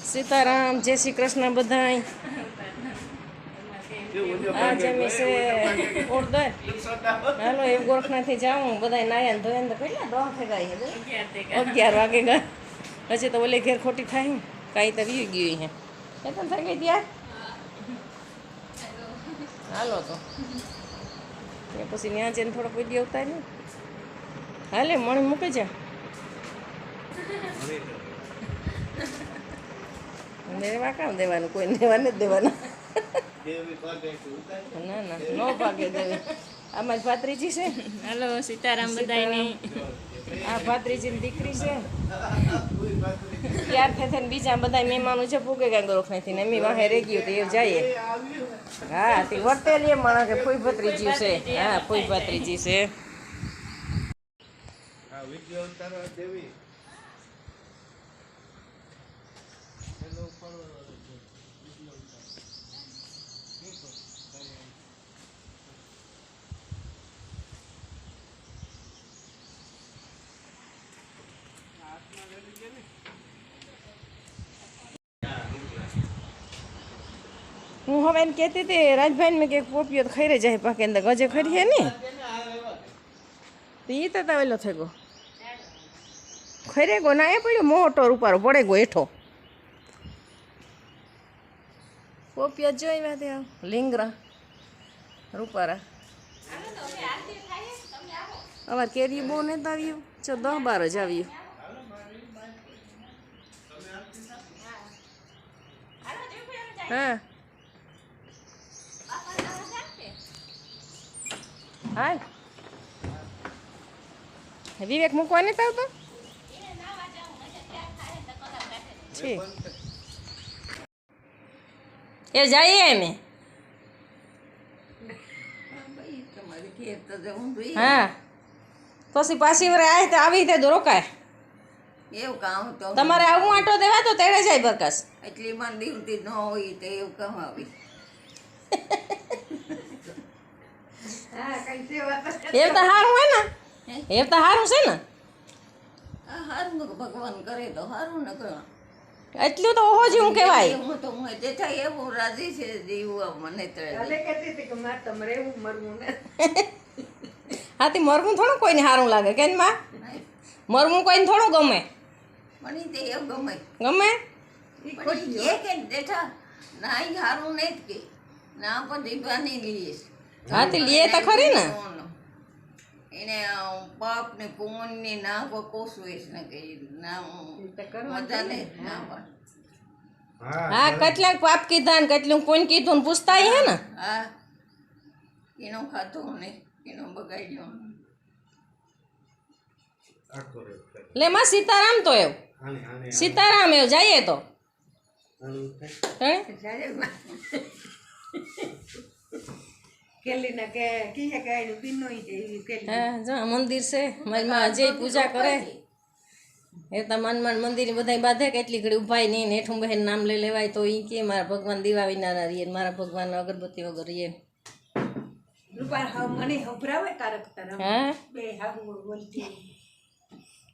સીતારામ, જય શ્રી કૃષ્ણ બધાય. આજે મેં છે ઓરદર હાલો એક ગોરખનાથી જાઉં બધા નાયા ધોયા તો કેટલા 10 થઈ ગયા 11 વાગે ગયા. હજી તો ઓલે ઘેર ખોટી થાય ને કાંઈ તો વી ગયું હે એ તો થઈ ગઈ ત્યાં. હાલો તો પછી ત્યાં જઈને થોડોક વિડીયો ઉતાર ને હાલે મણ મૂકે છે. દેવા કામ દેવાનું, કોઈ દેવા નથી દેવાના. ના ના નો ભાગે દેવી. આમાં ભાત્રીજી છે. હાલો સીતારામ બધાને. આ ભાત્રીજીની દીકરી છે. ત્યાર થઈને બીજા બધા મહેમાનો છે ભૂગે કાંઈ ગોરખ નથી ને એમની વાહે રહી ગયું તો એ જઈએ. હા તે વર્તેલી માણસ કે ફૂઈ ભત્રીજી છે. હા ફૂઈ ભત્રીજી છે. હું હવે એમ કહેતી હતી રાજભાઈ મેં કે પોપિયો તો ખાઈ જાય પાકે અંદર ગજે ખરી હે ને તો એ તો આવેલો થઈ ગયો ખરે ગો ના એ પડ્યો મોટો રૂપારો પડે ગયો હેઠો પોપિયો જોઈ વાત લીંગરા રૂપારા. અમારે કેરી બહુ નથી આવ્યું 10-12 જ આવ્યું. હા હાલ વિવેક મૂકવા નથી આવતો એ જઈએ અમે. હા પછી પાછી વાર આવે તો આવી રીતે રોકાય. એવું કામ તો તમારે આવું આટો દેવા તો તેડે જાય બરકાસ. એટલી મન દીવતી ન હોય તો એવું કામ આવી. એ તો સારું હોય ને એ તો સારું છે ને. સારું ભગવાન કરે તો સારું ન કરે એટલું તો ઓહો જેવું કહેવાય. હું તો હું જેઠા એવું રાજી છે જીવવા મને હાથી મરવું થોડું કોઈને સારું લાગે કે માં મરવું કોઈને થોડું ગમે. મને તે એવું ગમે ગમે એ કે જેઠા ના સારું નહીં જ કે ના પણ દીવાની લઈએ હાથી લીએ તો ખરી ને એને પાપ ને પુણ્ય ને ના કોસવે ને કે ના મજા ને ના પણ હા કેટલાક પાપ કીધા ને કેટલું પુણ્ય કીધું ને પૂછતા હે ને. હા એનો ખાતો ને એનો બગાડ્યો લે માં સીતારામ તો એવું સીતારામ એવું જઈએ તો હા જો મંદિર છે મારી માં અજય પૂજા કરે એ તો મન મંદિર બધા બાંધે કેટલી ઘડી ઉભાઈ નહીં હેઠું બહેન નામ લઈ લેવાય તો એ કે મારા ભગવાન દીવા વિના રહીએ મારા ભગવાન અગરબત્તી વગર રહીએ.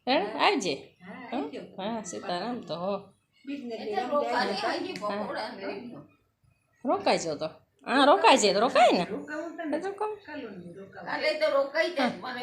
હા આવજે. હા સીતારામ તો હો રોકાય છે તો હા રોકાય છે તો રોકાય ને કાલે તો રોકાઈ જાય મને